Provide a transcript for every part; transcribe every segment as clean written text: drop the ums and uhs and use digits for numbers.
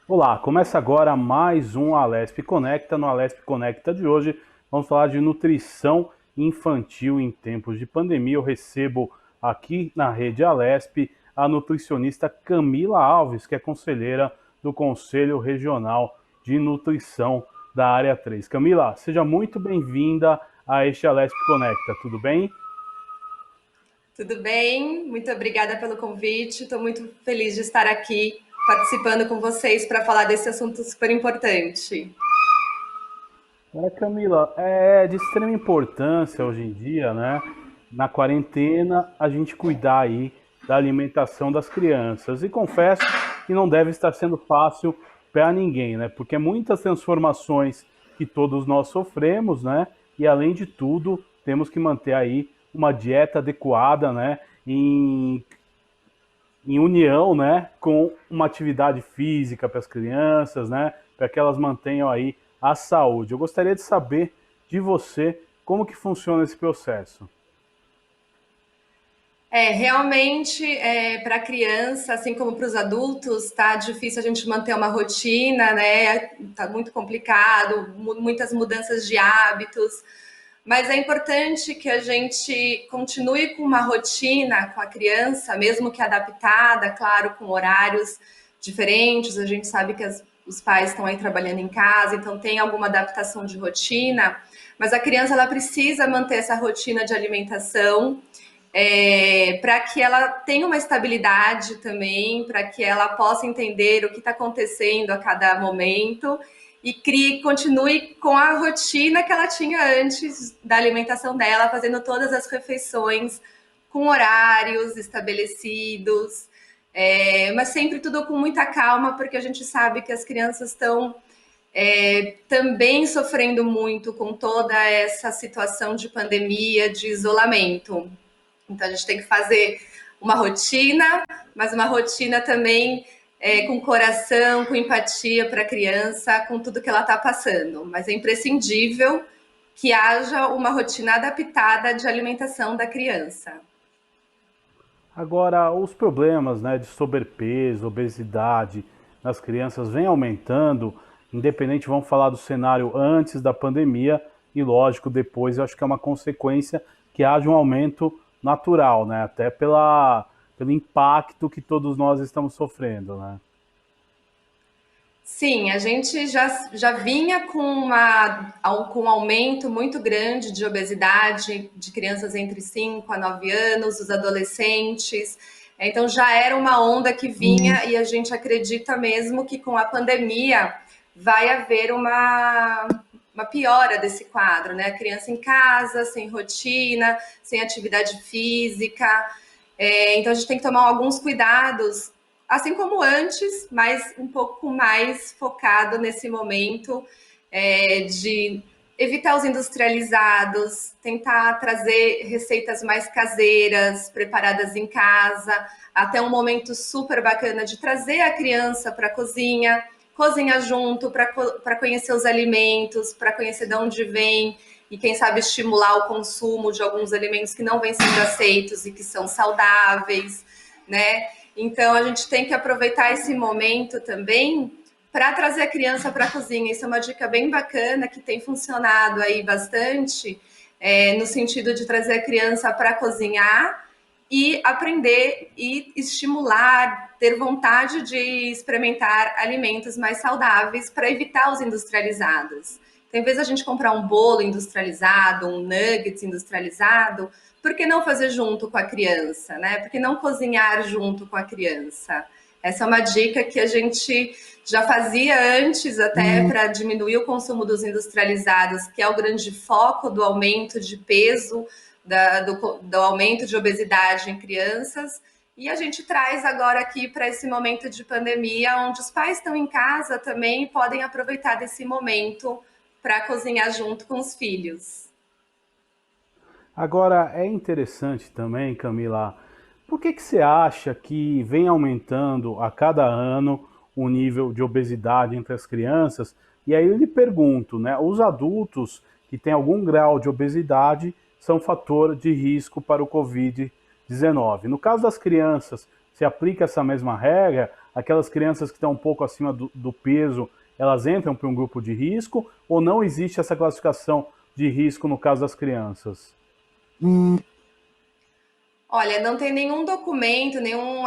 Olá, começa agora mais um Alesp Conecta. No Alesp Conecta de hoje, vamos falar de nutrição infantil em tempos de pandemia. Eu recebo aqui na rede Alesp a nutricionista Camila Alves, que é conselheira do Conselho Regional de Nutrição da Área 3. Camila, seja muito bem-vinda a este Alesp Conecta, tudo bem? Tudo bem? Muito obrigada pelo convite. Estou muito feliz de estar aqui participando com vocês para falar desse assunto super importante. Camila, é de extrema importância hoje em dia, né? Na quarentena, a gente cuidar aí da alimentação das crianças. E confesso que não deve estar sendo fácil para ninguém, né? Porque muitas transformações que todos nós sofremos, né? E além de tudo, temos que manter aí uma dieta adequada, né? Em união, né, com uma atividade física para as crianças, né, para que elas mantenham aí a saúde. Eu gostaria de saber de você como que funciona esse processo. Realmente, para a criança, assim como para os adultos, tá difícil a gente manter uma rotina, né? Tá muito complicado, muitas mudanças de hábitos. Mas é importante que a gente continue com uma rotina com a criança, mesmo que adaptada, claro, com horários diferentes. A gente sabe que os pais estão aí trabalhando em casa, então tem alguma adaptação de rotina, mas a criança ela precisa manter essa rotina de alimentação para que ela tenha uma estabilidade também, para que ela possa entender o que está acontecendo a cada momento e continue com a rotina que ela tinha antes da alimentação dela, fazendo todas as refeições com horários estabelecidos, mas sempre tudo com muita calma, porque a gente sabe que as crianças estão também sofrendo muito com toda essa situação de pandemia, de isolamento. Então a gente tem que fazer uma rotina, mas uma rotina também com coração, com empatia para a criança, com tudo que ela está passando. Mas é imprescindível que haja uma rotina adaptada de alimentação da criança. Agora, os problemas, né, de sobrepeso, obesidade nas crianças vem aumentando, independente, vamos falar do cenário antes da pandemia e, lógico, depois, eu acho que é uma consequência que haja um aumento natural, né, até pelo impacto que todos nós estamos sofrendo, né. Sim, a gente já vinha com um aumento muito grande de obesidade de crianças entre 5 a 9 anos, os adolescentes. Então já era uma onda que vinha e a gente acredita mesmo que com a pandemia vai haver uma piora desse quadro, né? A criança em casa, sem rotina, sem atividade física. Então a gente tem que tomar alguns cuidados assim como antes, mas um pouco mais focado nesse momento de evitar os industrializados, tentar trazer receitas mais caseiras, preparadas em casa, até um momento super bacana de trazer a criança para a cozinha, cozinhar junto para conhecer os alimentos, para conhecer de onde vem e quem sabe estimular o consumo de alguns alimentos que não vêm sendo aceitos e que são saudáveis, né? Então a gente tem que aproveitar esse momento também para trazer a criança para a cozinha. Isso é uma dica bem bacana que tem funcionado aí bastante, no sentido de trazer a criança para cozinhar e aprender e estimular, ter vontade de experimentar alimentos mais saudáveis para evitar os industrializados. Então, em vez de a gente comprar um bolo industrializado, um nuggets industrializado, por que não fazer junto com a criança, né? Por que não cozinhar junto com a criança? Essa é uma dica que a gente já fazia antes, até para diminuir o consumo dos industrializados, que é o grande foco do aumento de peso, do aumento de obesidade em crianças. E a gente traz agora aqui para esse momento de pandemia, onde os pais estão em casa também podem aproveitar desse momento para cozinhar junto com os filhos. Agora, é interessante também, Camila, por que que você acha que vem aumentando a cada ano o nível de obesidade entre as crianças? E aí eu lhe pergunto, né, os adultos que têm algum grau de obesidade são fator de risco para o Covid-19. No caso das crianças, se aplica essa mesma regra? aquelas crianças que estão um pouco acima do peso, elas entram para um grupo de risco, ou não existe essa classificação de risco no caso das crianças? Olha, não tem nenhum documento, nenhum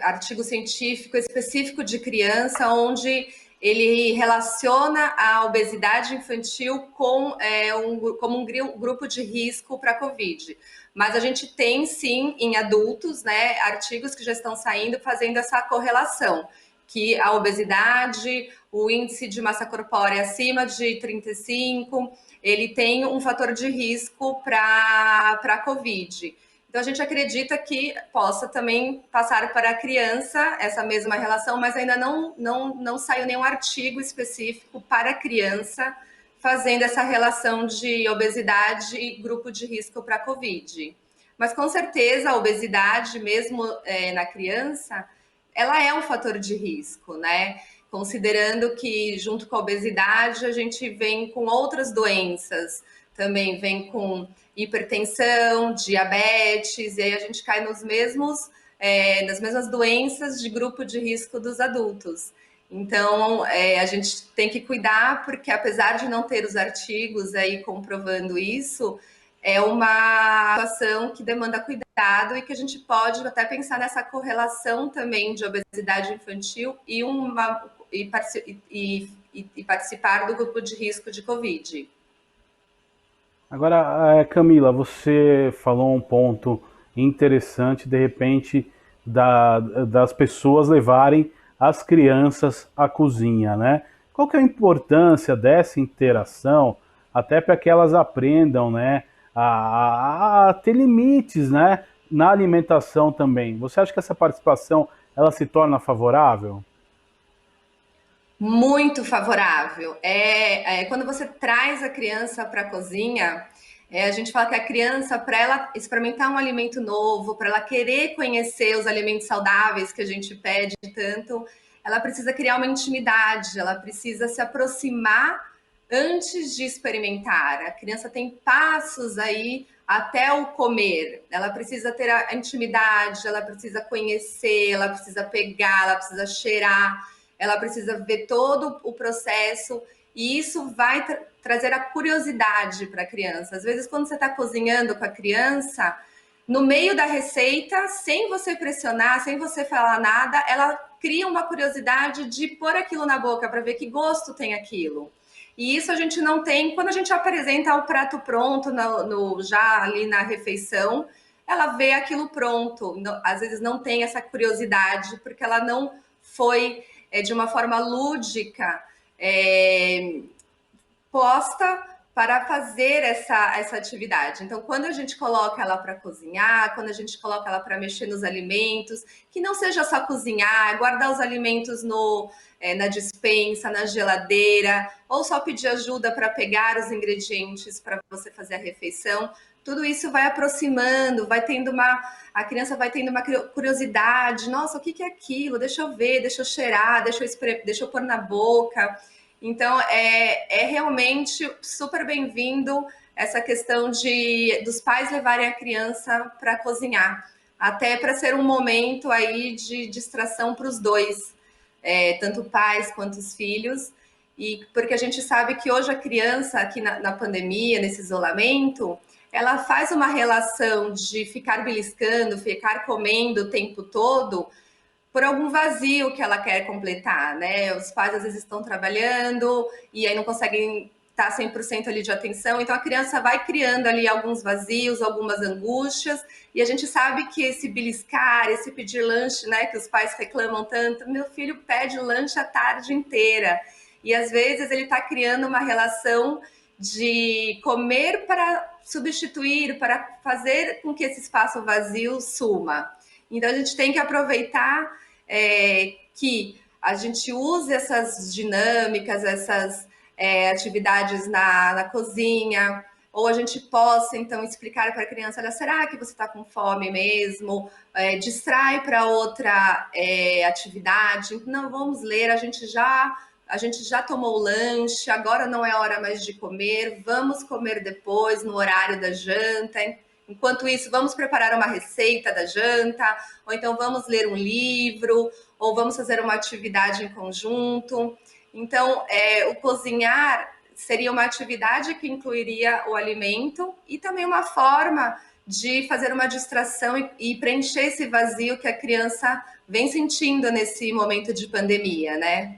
artigo científico específico de criança onde ele relaciona a obesidade infantil como um grupo de risco para a Covid. Mas a gente tem, sim, em adultos, né, artigos que já estão saindo fazendo essa correlação, que a obesidade, o índice de massa corpórea acima de 35, ele tem um fator de risco para a Covid. Então, a gente acredita que possa também passar para a criança essa mesma relação, mas ainda não saiu nenhum artigo específico para a criança fazendo essa relação de obesidade e grupo de risco para a Covid. Mas, com certeza, a obesidade, mesmo na criança, ela é um fator de risco, né? Considerando que, junto com a obesidade, a gente vem com outras doenças, também vem com hipertensão, diabetes, e aí a gente cai nas mesmas doenças de grupo de risco dos adultos. Então, a gente tem que cuidar, porque apesar de não ter os artigos aí comprovando isso, é uma situação que demanda cuidado e que a gente pode até pensar nessa correlação também de obesidade infantil e participar do grupo de risco de Covid. Agora, Camila, você falou um ponto interessante, de repente, das pessoas levarem as crianças à cozinha, né? Qual que é a importância dessa interação, até para que elas aprendam, né, a ter limites, né, na alimentação também? Você acha que essa participação ela se torna favorável? Muito favorável. Quando você traz a criança para a cozinha, a gente fala que a criança, para ela experimentar um alimento novo, para ela querer conhecer os alimentos saudáveis que a gente pede tanto, ela precisa criar uma intimidade, ela precisa se aproximar antes de experimentar. A criança tem passos aí até o comer. Ela precisa ter a intimidade, ela precisa conhecer, ela precisa pegar, ela precisa cheirar, ela precisa ver todo o processo, e isso vai trazer a curiosidade para a criança. Às vezes, quando você está cozinhando com a criança, no meio da receita, sem você pressionar, sem você falar nada, ela cria uma curiosidade de pôr aquilo na boca para ver que gosto tem aquilo. E isso a gente não tem quando a gente apresenta o prato pronto já ali na refeição. Ela vê aquilo pronto. Às vezes não tem essa curiosidade porque ela não foi de uma forma lúdica posta para fazer essa atividade. Então, quando a gente coloca ela para cozinhar, quando a gente coloca ela para mexer nos alimentos, que não seja só cozinhar, guardar os alimentos na despensa, na geladeira, ou só pedir ajuda para pegar os ingredientes para você fazer a refeição. Tudo isso vai aproximando, a criança vai tendo uma curiosidade. Nossa, o que é aquilo? Deixa eu ver, deixa eu cheirar, deixa eu pôr na boca. Então, é realmente super bem-vindo essa questão dos pais levarem a criança para cozinhar, até para ser um momento aí de distração para os dois, tanto pais quanto os filhos, e porque a gente sabe que hoje a criança, aqui na pandemia, nesse isolamento, ela faz uma relação de ficar beliscando, ficar comendo o tempo todo, por algum vazio que ela quer completar, né? Os pais às vezes estão trabalhando e aí não conseguem estar 100% ali de atenção, então a criança vai criando ali alguns vazios, algumas angústias, e a gente sabe que esse beliscar, esse pedir lanche, né, que os pais reclamam tanto, meu filho pede lanche a tarde inteira, e às vezes ele está criando uma relação de comer para substituir, para fazer com que esse espaço vazio suma. Então a gente tem que aproveitar que a gente use essas dinâmicas, essas atividades na cozinha, ou a gente possa, então, explicar para a criança, olha, será que você está com fome mesmo? Distrai para outra atividade. Não, vamos ler, a gente já tomou o lanche, agora não é hora mais de comer, vamos comer depois, no horário da janta. Enquanto isso, vamos preparar uma receita da janta, ou então vamos ler um livro, ou vamos fazer uma atividade em conjunto. Então, o cozinhar seria uma atividade que incluiria o alimento e também uma forma de fazer uma distração e preencher esse vazio que a criança vem sentindo nesse momento de pandemia, né?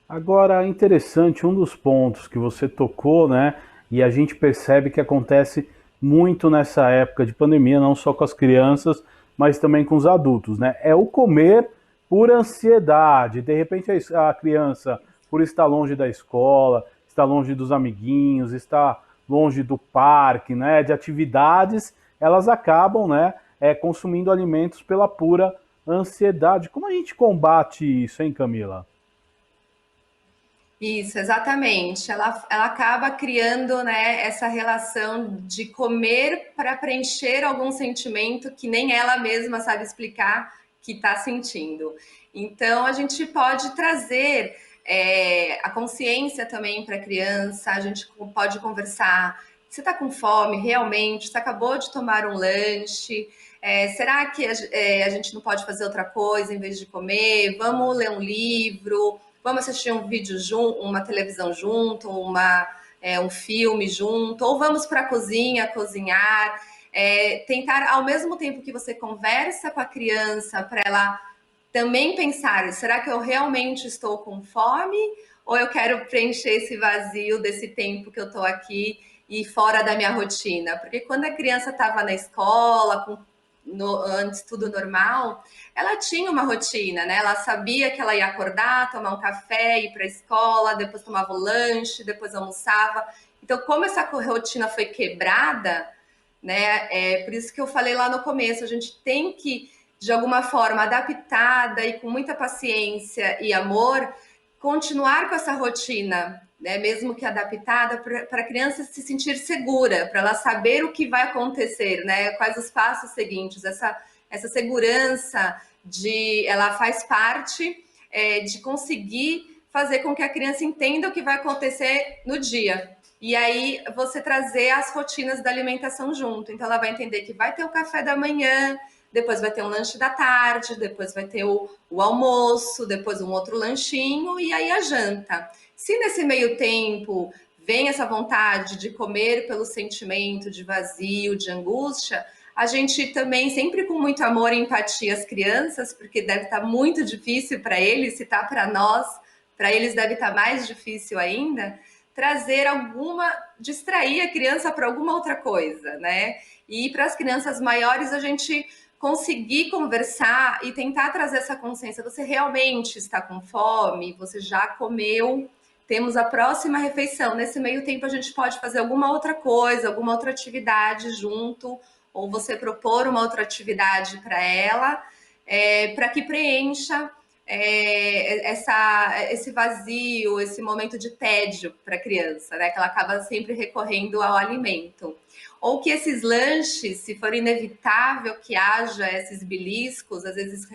Agora, interessante, um dos pontos que você tocou, né, e a gente percebe que acontece muito nessa época de pandemia, não só com as crianças, mas também com os adultos, né, é o comer por ansiedade. De repente a criança, por estar longe da escola, estar longe dos amiguinhos, estar longe do parque, né, de atividades, elas acabam, né, consumindo alimentos pela pura ansiedade. Como a gente combate isso, hein, Camila? Isso, exatamente. Ela acaba criando, né, essa relação de comer para preencher algum sentimento que nem ela mesma sabe explicar que está sentindo. Então, a gente pode trazer a consciência também para a criança, a gente pode conversar. Você está com fome realmente? Você acabou de tomar um lanche? Será que a gente não pode fazer outra coisa em vez de comer? Vamos ler um livro? Vamos assistir um vídeo junto, uma televisão junto, um filme junto, ou vamos para a cozinha cozinhar. Tentar, ao mesmo tempo que você conversa com a criança, para ela também pensar: será que eu realmente estou com fome? Ou eu quero preencher esse vazio desse tempo que eu estou aqui e fora da minha rotina? Porque quando a criança estava na escola, antes tudo normal, ela tinha uma rotina, né? Ela sabia que ela ia acordar, tomar um café, ir para a escola, depois tomava o lanche, depois almoçava. Então, como essa rotina foi quebrada, né? Por isso que eu falei lá no começo, a gente tem que, de alguma forma, adaptada e com muita paciência e amor, continuar com essa rotina, né? Mesmo que adaptada, para a criança se sentir segura, para ela saber o que vai acontecer, né? Quais os passos seguintes, essa segurança ela faz parte de conseguir fazer com que a criança entenda o que vai acontecer no dia. E aí você trazer as rotinas da alimentação junto. Então ela vai entender que vai ter o café da manhã, depois vai ter um lanche da tarde, depois vai ter o almoço, depois um outro lanchinho e aí a janta. Se nesse meio tempo vem essa vontade de comer pelo sentimento de vazio, de angústia, a gente também, sempre com muito amor e empatia às crianças, porque deve estar muito difícil para eles, se está para nós, para eles deve estar mais difícil ainda, trazer distrair a criança para alguma outra coisa, né? E para as crianças maiores, a gente conseguir conversar e tentar trazer essa consciência. Você realmente está com fome? Você já comeu? Temos a próxima refeição. Nesse meio tempo, a gente pode fazer alguma outra coisa, alguma outra atividade junto, ou você propor uma outra atividade para ela, para que preencha esse vazio, esse momento de tédio para a criança, né? Que ela acaba sempre recorrendo ao alimento. Ou que esses lanches, se for inevitável que haja esses beliscos, às vezes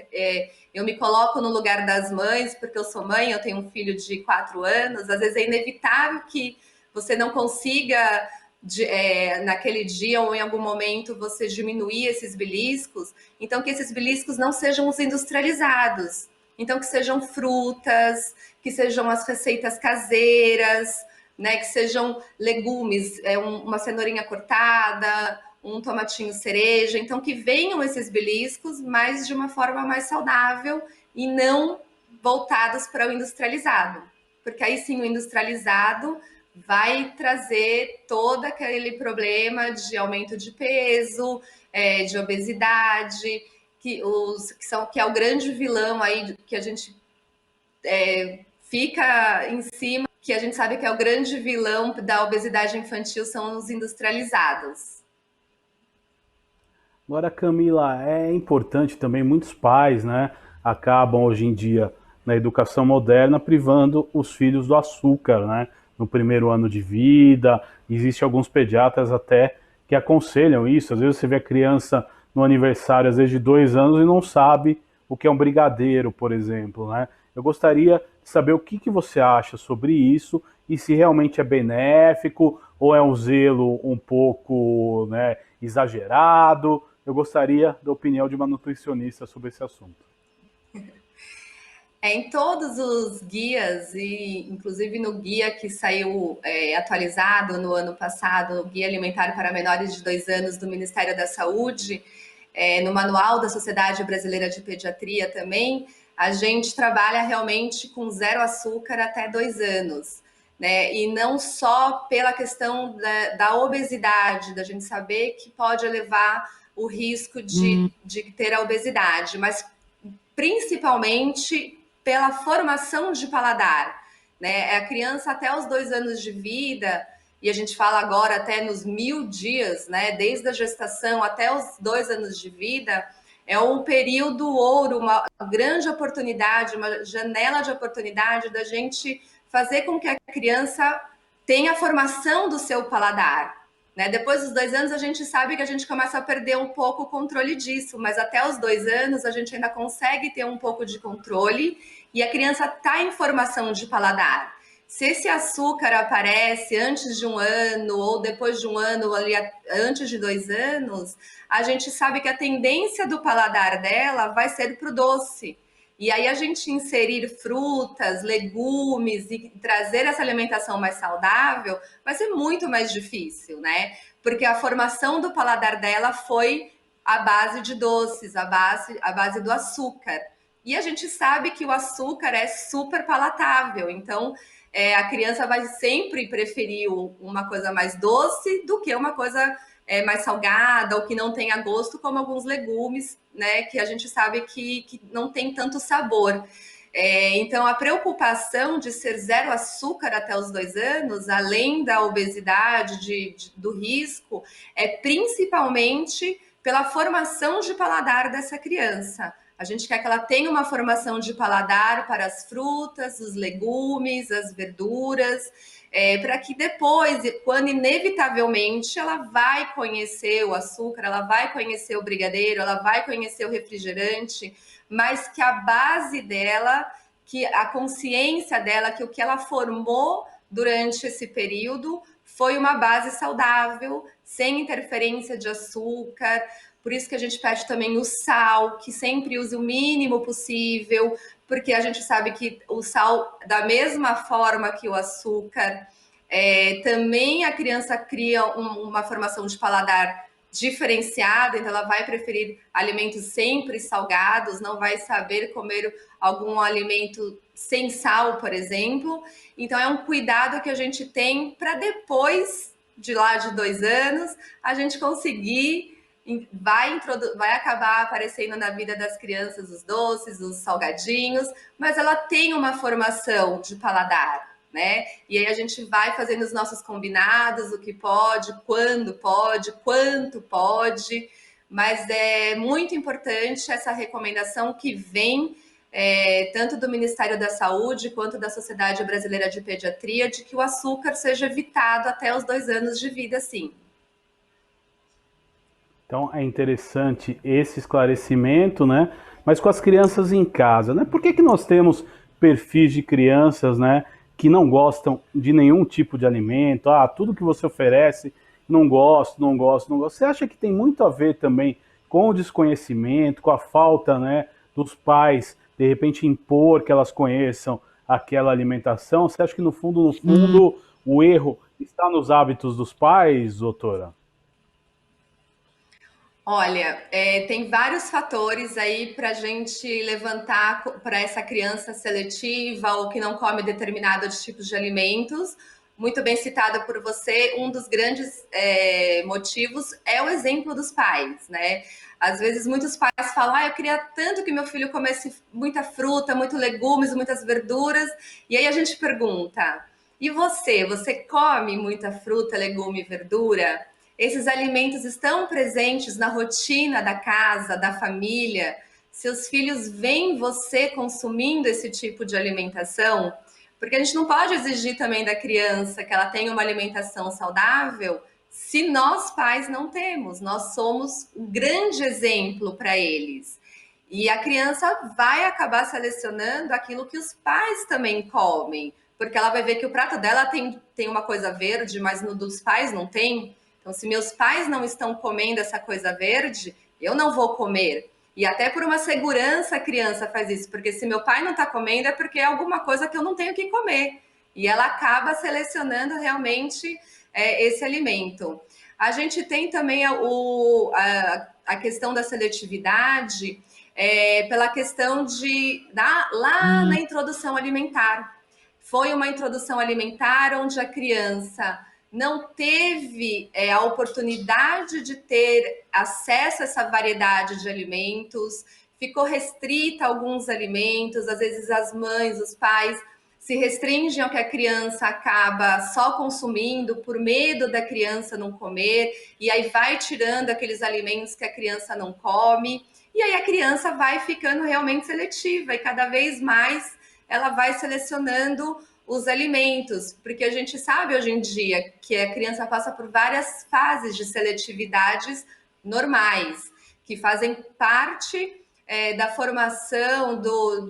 eu me coloco no lugar das mães, porque eu sou mãe, eu tenho um filho de 4 anos, às vezes é inevitável que você não consiga, naquele dia ou em algum momento, você diminuir esses beliscos, então que esses beliscos não sejam os industrializados, então que sejam frutas, que sejam as receitas caseiras, né, que sejam legumes, uma cenourinha cortada, um tomatinho cereja, então que venham esses beliscos, mas de uma forma mais saudável e não voltados para o industrializado, porque aí sim o industrializado vai trazer todo aquele problema de aumento de peso, de obesidade, que é o grande vilão aí que a gente fica em cima, que a gente sabe que é o grande vilão da obesidade infantil, são os industrializados. Agora, Camila, é importante também, muitos pais, né, acabam hoje em dia na educação moderna privando os filhos do açúcar, né, no primeiro ano de vida. Existem alguns pediatras até que aconselham isso. Às vezes você vê a criança no aniversário, às vezes de 2 anos, e não sabe o que é um brigadeiro, por exemplo, né? Eu gostaria de saber o que você acha sobre isso e se realmente é benéfico ou é um zelo um pouco, né, exagerado? Eu gostaria da opinião de uma nutricionista sobre esse assunto. Em todos os guias, e inclusive no guia que saiu atualizado no ano passado, o Guia Alimentar para Menores de 2 anos do Ministério da Saúde, no Manual da Sociedade Brasileira de Pediatria também, a gente trabalha realmente com 0 açúcar até 2 anos. Né? E não só pela questão da obesidade, da gente saber que pode elevar o risco de ter a obesidade, mas principalmente pela formação de paladar. Né? A criança até os 2 anos de vida, e a gente fala agora até nos 1000 dias, né? Desde a gestação até os 2 anos de vida, é um período ouro, uma grande oportunidade, uma janela de oportunidade da gente fazer com que a criança tenha a formação do seu paladar. Né? Depois dos 2 anos, a gente sabe que a gente começa a perder um pouco o controle disso, mas até os 2 anos a gente ainda consegue ter um pouco de controle e a criança está em formação de paladar. Se esse açúcar aparece antes de 1 ano ou depois de 1 ano, ali antes de 2 anos, a gente sabe que a tendência do paladar dela vai ser para o doce. E aí a gente inserir frutas, legumes e trazer essa alimentação mais saudável vai ser muito mais difícil, né? Porque a formação do paladar dela foi à base de doces, à base do açúcar. E a gente sabe que o açúcar é super palatável, então a criança vai sempre preferir uma coisa mais doce do que uma coisa mais salgada ou que não tenha gosto, como alguns legumes, né, que a gente sabe que não tem tanto sabor. Então, a preocupação de ser 0 açúcar até os 2 anos, além da obesidade, do risco, é principalmente pela formação de paladar dessa criança. A gente quer que ela tenha uma formação de paladar para as frutas, os legumes, as verduras, para que depois, quando inevitavelmente ela vai conhecer o açúcar, ela vai conhecer o brigadeiro, ela vai conhecer o refrigerante, mas que a base dela, que a consciência dela, que o que ela formou durante esse período foi uma base saudável, sem interferência de açúcar. Por isso que a gente pede também o sal, que sempre use o mínimo possível, porque a gente sabe que o sal, da mesma forma que o açúcar, também a criança cria uma formação de paladar diferenciada, então ela vai preferir alimentos sempre salgados, não vai saber comer algum alimento sem sal, por exemplo. Então é um cuidado que a gente tem para depois de lá de 2 anos a gente conseguir vai acabar aparecendo na vida das crianças os doces, os salgadinhos, mas ela tem uma formação de paladar, né? E aí a gente vai fazendo os nossos combinados, o que pode, quando pode, quanto pode, mas é muito importante essa recomendação que vem tanto do Ministério da Saúde quanto da Sociedade Brasileira de Pediatria, de que o açúcar seja evitado até os 2 anos de vida, sim. Então é interessante esse esclarecimento, né? Mas com as crianças em casa, né? Por que que nós temos perfis de crianças, né, que não gostam de nenhum tipo de alimento? Ah, tudo que você oferece, não gosto, não gosto, não gosto. Você acha que tem muito a ver também com o desconhecimento, com a falta, né, dos pais, de repente impor que elas conheçam aquela alimentação? Você acha que no fundo, o erro está nos hábitos dos pais, doutora? Olha, tem vários fatores aí para a gente levantar para essa criança seletiva ou que não come determinados tipos de alimentos. Muito bem citada por você, um dos grandes motivos é o exemplo dos pais, né? Às vezes muitos pais falam, eu queria tanto que meu filho comesse muita fruta, muitos legumes, muitas verduras, e aí a gente pergunta, e você? Você come muita fruta, legume e verdura? Esses alimentos estão presentes na rotina da casa, da família? Seus filhos veem você consumindo esse tipo de alimentação? Porque a gente não pode exigir também da criança que ela tenha uma alimentação saudável se nós pais não temos. Nós somos um grande exemplo para eles. E a criança vai acabar selecionando aquilo que os pais também comem, porque ela vai ver que o prato dela tem uma coisa verde, mas no dos pais não tem. Então, se meus pais não estão comendo essa coisa verde, eu não vou comer. E até por uma segurança a criança faz isso, porque se meu pai não está comendo é porque é alguma coisa que eu não tenho que comer. E ela acaba selecionando realmente esse alimento. A gente tem também a questão da seletividade pela questão lá na introdução alimentar. Foi uma introdução alimentar onde a criança não teve a oportunidade de ter acesso a essa variedade de alimentos, ficou restrita a alguns alimentos, às vezes as mães, os pais se restringem ao que a criança acaba só consumindo por medo da criança não comer, e aí vai tirando aqueles alimentos que a criança não come, e aí a criança vai ficando realmente seletiva, e cada vez mais ela vai selecionando os alimentos, porque a gente sabe hoje em dia que a criança passa por várias fases de seletividades normais, que fazem parte da formação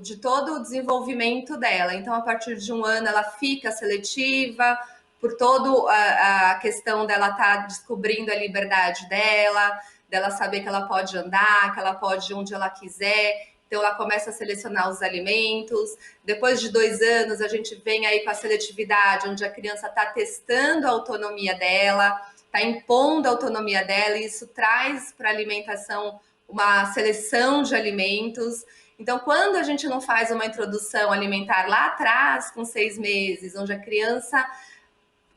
de todo o desenvolvimento dela. Então, a partir de 1 ano, ela fica seletiva, por toda a questão dela estar descobrindo a liberdade dela saber que ela pode andar, que ela pode ir onde ela quiser. Então, ela começa a selecionar os alimentos. Depois de 2 anos, a gente vem aí com a seletividade, onde a criança está testando a autonomia dela, está impondo a autonomia dela, e isso traz para a alimentação uma seleção de alimentos. Então, quando a gente não faz uma introdução alimentar lá atrás, com 6 meses, onde a criança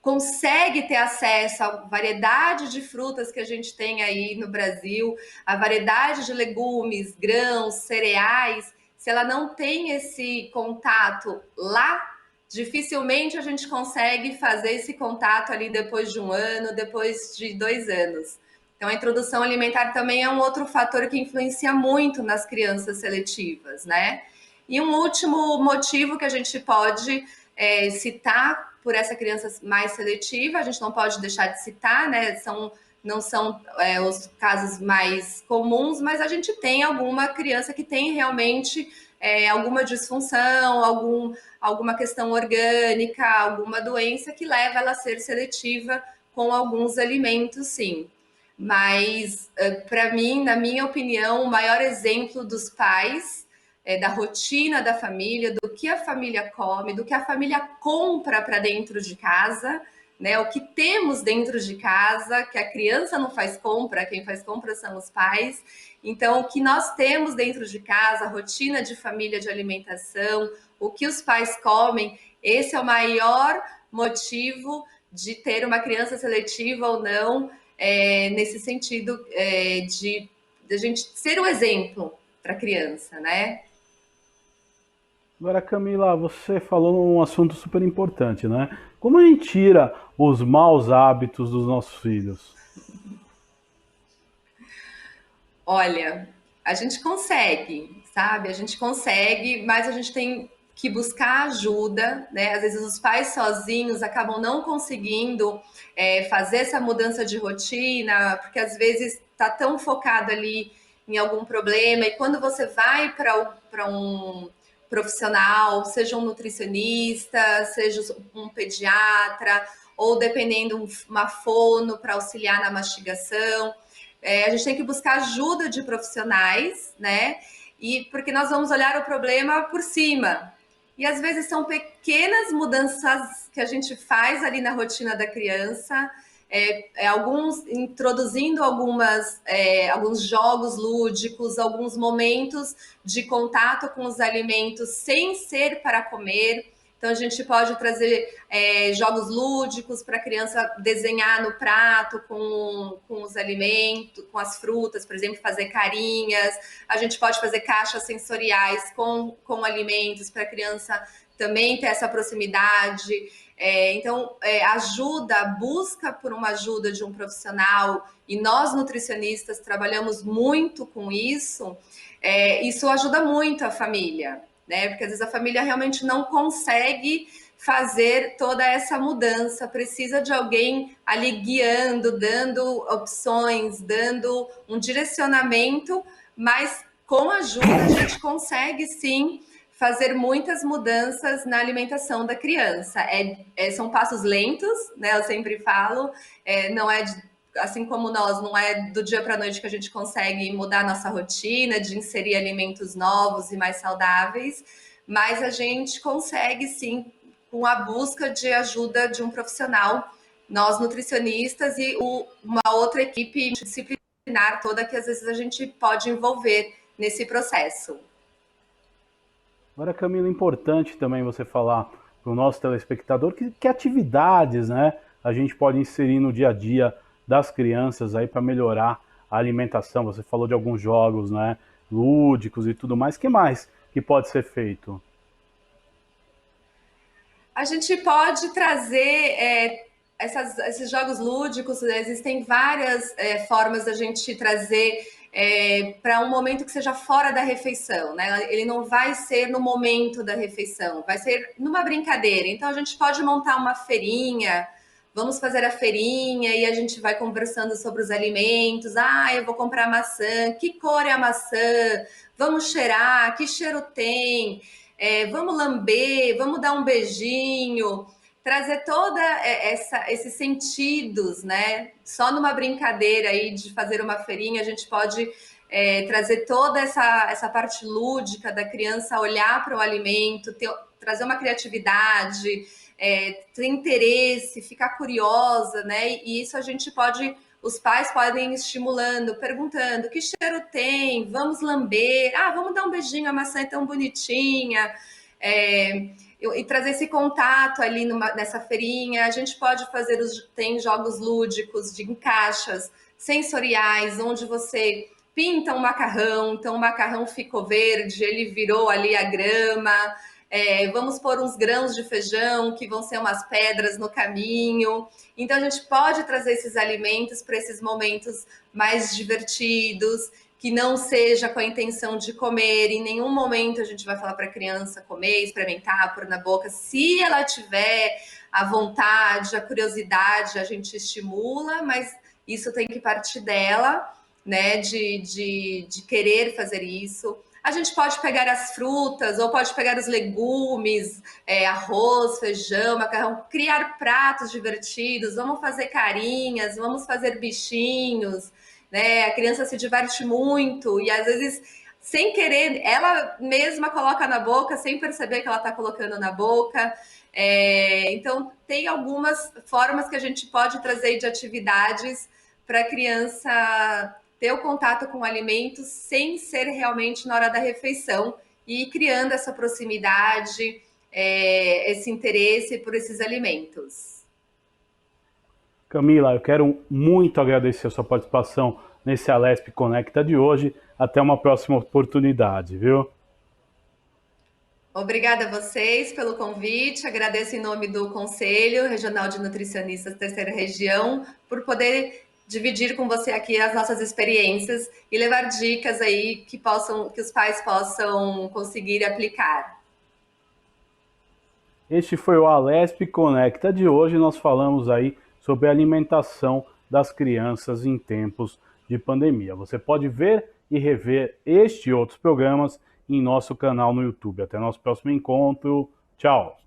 consegue ter acesso à variedade de frutas que a gente tem aí no Brasil, a variedade de legumes, grãos, cereais, se ela não tem esse contato lá, dificilmente a gente consegue fazer esse contato ali depois de 1 ano, depois de 2 anos. Então, a introdução alimentar também é um outro fator que influencia muito nas crianças seletivas, né? E um último motivo que a gente pode citar por essa criança mais seletiva, a gente não pode deixar de citar, né? Não são os casos mais comuns, mas a gente tem alguma criança que tem realmente alguma disfunção, alguma questão orgânica, alguma doença que leva ela a ser seletiva com alguns alimentos, sim. Mas, para mim, na minha opinião, o maior exemplo dos pais, da rotina da família, do que a família come, do que a família compra para dentro de casa, né? O que temos dentro de casa, que a criança não faz compra, quem faz compra são os pais. Então, o que nós temos dentro de casa, a rotina de família de alimentação, o que os pais comem, esse é o maior motivo de ter uma criança seletiva ou não, nesse sentido de a gente ser o exemplo para a criança, né? Agora, Camila, você falou um assunto super importante, né? Como a gente tira os maus hábitos dos nossos filhos? Olha, a gente consegue, sabe? A gente consegue, mas a gente tem que buscar ajuda, né? Às vezes os pais sozinhos acabam não conseguindo fazer essa mudança de rotina, porque às vezes está tão focado ali em algum problema, e quando você vai para um profissional, seja um nutricionista, seja um pediatra, ou dependendo, uma fono para auxiliar na mastigação, a gente tem que buscar ajuda de profissionais, né? E porque nós vamos olhar o problema por cima. E às vezes são pequenas mudanças que a gente faz ali na rotina da criança, alguns introduzindo alguns jogos lúdicos, alguns momentos de contato com os alimentos sem ser para comer. Então, a gente pode trazer jogos lúdicos para a criança desenhar no prato com os alimentos, com as frutas, por exemplo, fazer carinhas. A gente pode fazer caixas sensoriais com alimentos para a criança também ter essa proximidade. Então, ajuda, busca por uma ajuda de um profissional, e nós nutricionistas trabalhamos muito com isso. Isso ajuda muito a família, né? Porque às vezes a família realmente não consegue fazer toda essa mudança, precisa de alguém ali guiando, dando opções, dando um direcionamento, mas com ajuda a gente consegue sim fazer muitas mudanças na alimentação da criança. São passos lentos, né? Eu sempre falo, não é assim como nós, não é do dia para a noite que a gente consegue mudar a nossa rotina, de inserir alimentos novos e mais saudáveis, mas a gente consegue sim, com a busca de ajuda de um profissional, nós nutricionistas e uma outra equipe disciplinar toda que às vezes a gente pode envolver nesse processo. Agora, Camila, é importante também você falar para o nosso telespectador que atividades, né, a gente pode inserir no dia a dia das crianças aí para melhorar a alimentação. Você falou de alguns jogos, né, lúdicos e tudo mais. O que mais que pode ser feito? A gente pode trazer esses jogos lúdicos, existem várias formas da gente trazer para um momento que seja fora da refeição, né? Ele não vai ser no momento da refeição, vai ser numa brincadeira. Então a gente pode montar uma feirinha, vamos fazer a feirinha e a gente vai conversando sobre os alimentos. Ah, eu vou comprar maçã, que cor é a maçã? Vamos cheirar, que cheiro tem? Vamos lamber, vamos dar um beijinho, trazer toda esses sentidos, né? Só numa brincadeira aí de fazer uma feirinha, a gente pode trazer toda essa parte lúdica da criança olhar para o alimento, trazer uma criatividade, ter interesse, ficar curiosa, né? E isso a gente pode, os pais podem ir estimulando, perguntando que cheiro tem, vamos lamber, vamos dar um beijinho, a maçã é tão bonitinha. E trazer esse contato ali nessa feirinha. A gente pode fazer, tem jogos lúdicos em caixas sensoriais, onde você pinta um macarrão, então o macarrão ficou verde, ele virou ali a grama. Vamos pôr uns grãos de feijão, que vão ser umas pedras no caminho. Então, a gente pode trazer esses alimentos para esses momentos mais divertidos, que não seja com a intenção de comer. Em nenhum momento a gente vai falar para a criança comer, experimentar, pôr na boca. Se ela tiver a vontade, a curiosidade, a gente estimula, mas isso tem que partir dela, né, de querer fazer isso. A gente pode pegar as frutas ou pode pegar os legumes, arroz, feijão, macarrão, criar pratos divertidos, vamos fazer carinhas, vamos fazer bichinhos, né? A criança se diverte muito e às vezes, sem querer, ela mesma coloca na boca, sem perceber que ela está colocando na boca. Então, tem algumas formas que a gente pode trazer de atividades para a criança ter o contato com alimentos sem ser realmente na hora da refeição e criando essa proximidade, esse interesse por esses alimentos. Camila, eu quero muito agradecer a sua participação nesse Alesp Conecta de hoje. Até uma próxima oportunidade, viu? Obrigada a vocês pelo convite, agradeço em nome do Conselho Regional de Nutricionistas Terceira Região por poder dividir com você aqui as nossas experiências e levar dicas aí que os pais possam conseguir aplicar. Este foi o Alesp Conecta de hoje. Nós falamos aí sobre a alimentação das crianças em tempos de pandemia. Você pode ver e rever este e outros programas em nosso canal no YouTube. Até nosso próximo encontro. Tchau!